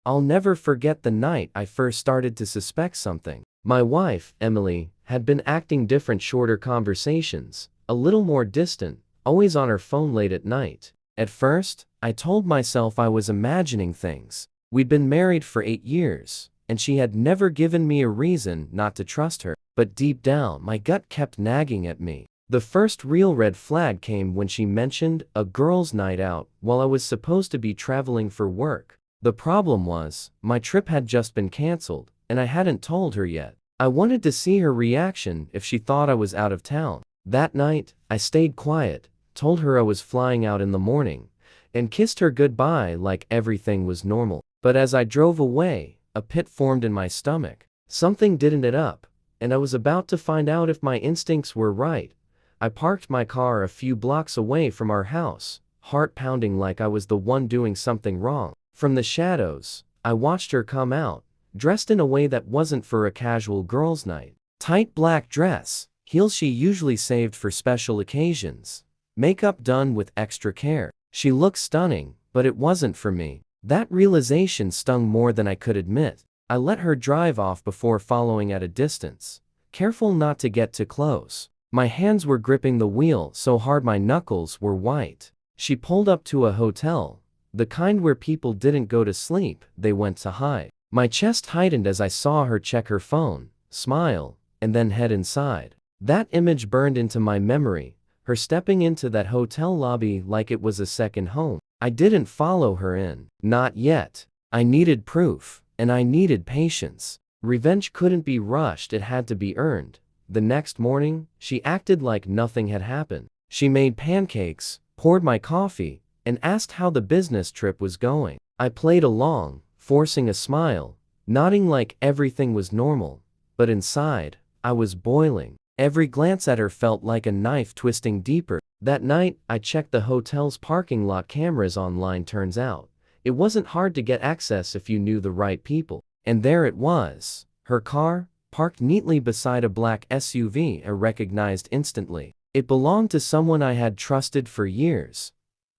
I'll never forget the night I first started to suspect something. My wife, Emily, had been acting different, shorter conversations, a little more distant, always on her phone late at night. At first, I told myself I was imagining things. We'd been married for 8 years, and she had never given me a reason not to trust her. But deep down, my gut kept nagging at me. The first real red flag came when she mentioned a girls' night out while I was supposed to be traveling for work. The problem was, my trip had just been canceled, and I hadn't told her yet. I wanted to see her reaction if she thought I was out of town. That night, I stayed quiet, told her I was flying out in the morning, and kissed her goodbye like everything was normal. But as I drove away, a pit formed in my stomach. Something didn't add up, and I was about to find out if my instincts were right. I parked my car a few blocks away from our house, heart pounding like I was the one doing something wrong. From the shadows, I watched her come out, dressed in a way that wasn't for a casual girls' night. Tight black dress, heels she usually saved for special occasions, makeup done with extra care. She looked stunning, but it wasn't for me. That realization stung more than I could admit. I let her drive off before following at a distance, careful not to get too close. My hands were gripping the wheel so hard my knuckles were white. She pulled up to a hotel, the kind where people didn't go to sleep, they went to hide. My chest tightened as I saw her check her phone, smile, and then head inside. That image burned into my memory, her stepping into that hotel lobby like it was a second home. I didn't follow her in. Not yet. I needed proof, and I needed patience. Revenge couldn't be rushed, it had to be earned. The next morning, she acted like nothing had happened. She made pancakes, poured my coffee, and asked how the business trip was going. I played along, forcing a smile, nodding like everything was normal. But inside, I was boiling. Every glance at her felt like a knife twisting deeper. That night, I checked the hotel's parking lot cameras online. Turns out, it wasn't hard to get access if you knew the right people. And there it was, her car, parked neatly beside a black SUV I recognized instantly. It belonged to someone I had trusted for years,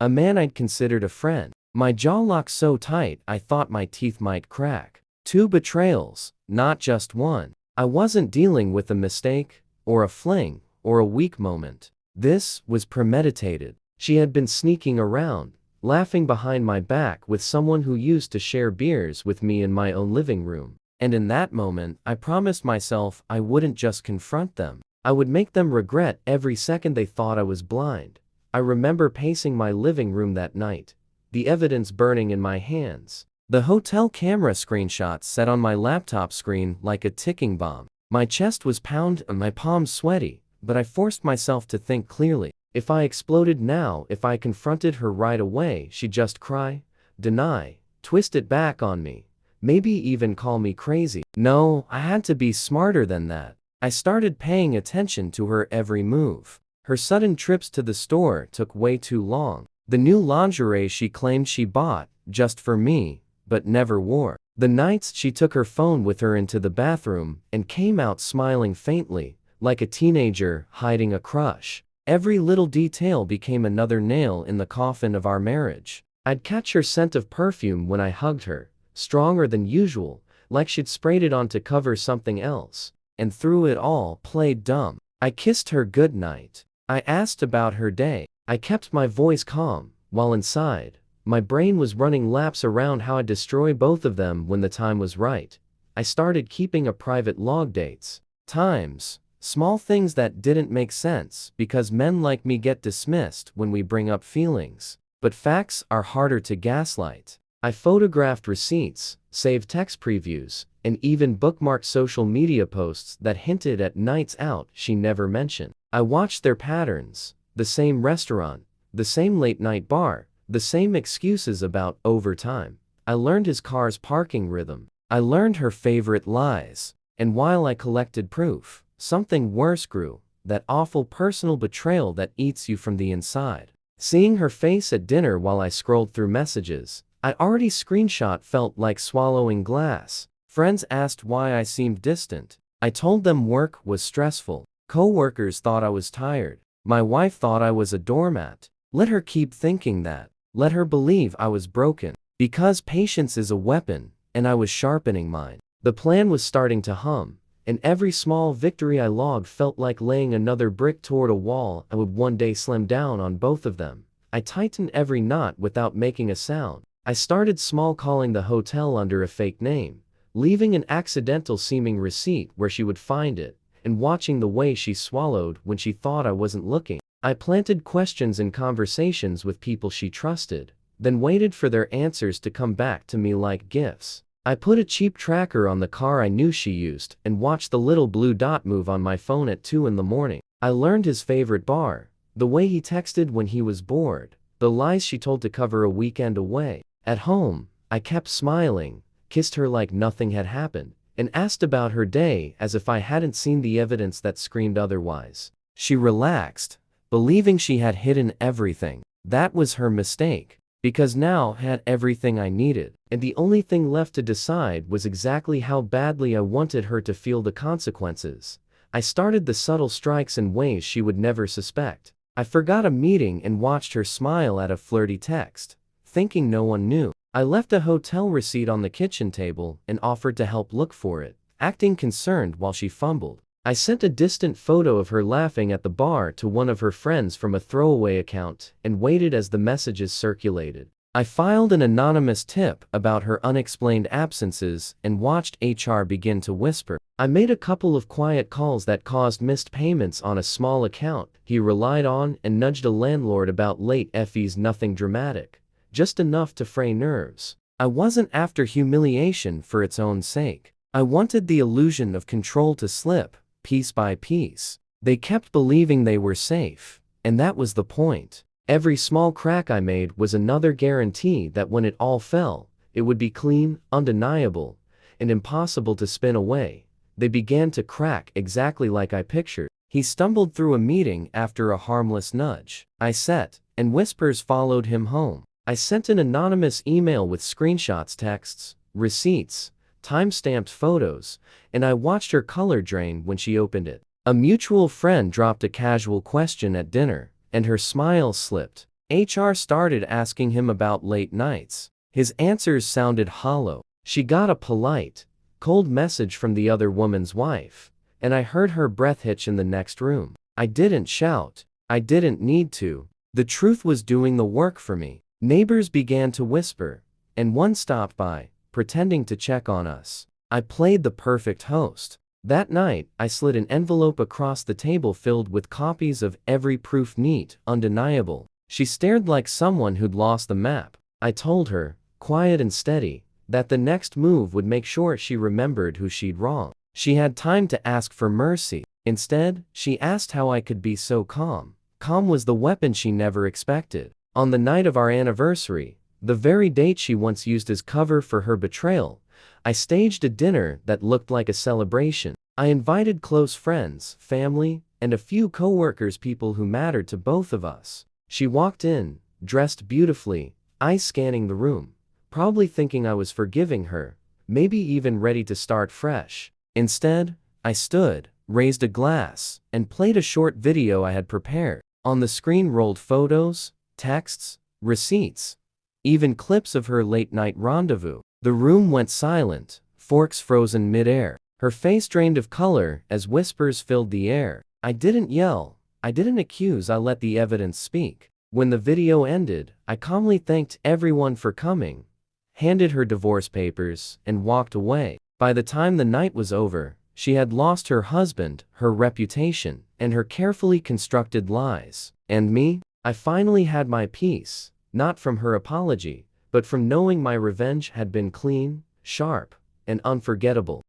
a man I'd considered a friend. My jaw locked so tight I thought my teeth might crack. 2 betrayals, not just one. I wasn't dealing with a mistake, or a fling, or a weak moment. This was premeditated. She had been sneaking around, laughing behind my back with someone who used to share beers with me in my own living room. And in that moment, I promised myself I wouldn't just confront them. I would make them regret every second they thought I was blind. I remember pacing my living room that night, the evidence burning in my hands. The hotel camera screenshots set on my laptop screen like a ticking bomb. My chest was pounding and my palms sweaty, but I forced myself to think clearly. If I exploded now, if I confronted her right away, she'd just cry, deny, twist it back on me, maybe even call me crazy. No, I had to be smarter than that. I started paying attention to her every move. Her sudden trips to the store took way too long. The new lingerie she claimed she bought, just for me, but never wore. The nights she took her phone with her into the bathroom and came out smiling faintly, like a teenager hiding a crush. Every little detail became another nail in the coffin of our marriage. I'd catch her scent of perfume when I hugged her, stronger than usual, like she'd sprayed it on to cover something else, and through it all, played dumb. I kissed her goodnight. I asked about her day. I kept my voice calm, while inside, my brain was running laps around how I'd destroy both of them when the time was right. I started keeping a private log, dates, times, small things that didn't make sense because men like me get dismissed when we bring up feelings. But facts are harder to gaslight. I photographed receipts, saved text previews, and even bookmarked social media posts that hinted at nights out she never mentioned. I watched their patterns, the same restaurant, the same late-night bar, the same excuses about overtime. I learned his car's parking rhythm. I learned her favorite lies. And while I collected proof, something worse grew, that awful personal betrayal that eats you from the inside. Seeing her face at dinner while I scrolled through messages I'd already screenshot felt like swallowing glass. Friends asked why I seemed distant. I told them work was stressful. Co-workers thought I was tired. My wife thought I was a doormat. Let her keep thinking that. Let her believe I was broken. Because patience is a weapon, and I was sharpening mine. The plan was starting to hum, and every small victory I logged felt like laying another brick toward a wall I would one day slam down on both of them. I tightened every knot without making a sound. I started small, calling the hotel under a fake name, leaving an accidental seeming receipt where she would find it, and watching the way she swallowed when she thought I wasn't looking. I planted questions in conversations with people she trusted, then waited for their answers to come back to me like gifts. I put a cheap tracker on the car I knew she used and watched the little blue dot move on my phone at 2 in the morning. I learned his favorite bar, the way he texted when he was bored, the lies she told to cover a weekend away. At home, I kept smiling, kissed her like nothing had happened, and asked about her day as if I hadn't seen the evidence that screamed otherwise. She relaxed, believing she had hidden everything. That was her mistake, because now I had everything I needed, and the only thing left to decide was exactly how badly I wanted her to feel the consequences. I started the subtle strikes in ways she would never suspect. I forgot a meeting and watched her smile at a flirty text, thinking no one knew. I left a hotel receipt on the kitchen table and offered to help look for it, acting concerned while she fumbled. I sent a distant photo of her laughing at the bar to one of her friends from a throwaway account and waited as the messages circulated. I filed an anonymous tip about her unexplained absences and watched HR begin to whisper. I made a couple of quiet calls that caused missed payments on a small account he relied on and nudged a landlord about late fees. Nothing dramatic, just enough to fray nerves. I wasn't after humiliation for its own sake. I wanted the illusion of control to slip, piece by piece. They kept believing they were safe, and that was the point. Every small crack I made was another guarantee that when it all fell, it would be clean, undeniable, and impossible to spin away. They began to crack exactly like I pictured. He stumbled through a meeting after a harmless nudge. I sat, and whispers followed him home. I sent an anonymous email with screenshots, texts, receipts, time-stamped photos, and I watched her color drain when she opened it. A mutual friend dropped a casual question at dinner, and her smile slipped. HR started asking him about late nights. His answers sounded hollow. She got a polite, cold message from the other woman's wife, and I heard her breath hitch in the next room. I didn't shout. I didn't need to. The truth was doing the work for me. Neighbors began to whisper, and one stopped by, pretending to check on us. I played the perfect host. That night, I slid an envelope across the table filled with copies of every proof, neat, undeniable. She stared like someone who'd lost the map. I told her, quiet and steady, that the next move would make sure she remembered who she'd wronged. She had time to ask for mercy. Instead, she asked how I could be so calm. Calm was the weapon she never expected. On the night of our anniversary, the very date she once used as cover for her betrayal, I staged a dinner that looked like a celebration. I invited close friends, family, and a few coworkers, people who mattered to both of us. She walked in, dressed beautifully, eyes scanning the room, probably thinking I was forgiving her, maybe even ready to start fresh. Instead, I stood, raised a glass, and played a short video I had prepared. On the screen rolled photos, texts, receipts, even clips of her late-night rendezvous. The room went silent, forks frozen mid-air. Her face drained of color as whispers filled the air. I didn't yell. I didn't accuse. I let the evidence speak. When the video ended, I calmly thanked everyone for coming, handed her divorce papers, and walked away. By the time the night was over, she had lost her husband, her reputation, and her carefully constructed lies. And me? I finally had my peace, not from her apology, but from knowing my revenge had been clean, sharp, and unforgettable.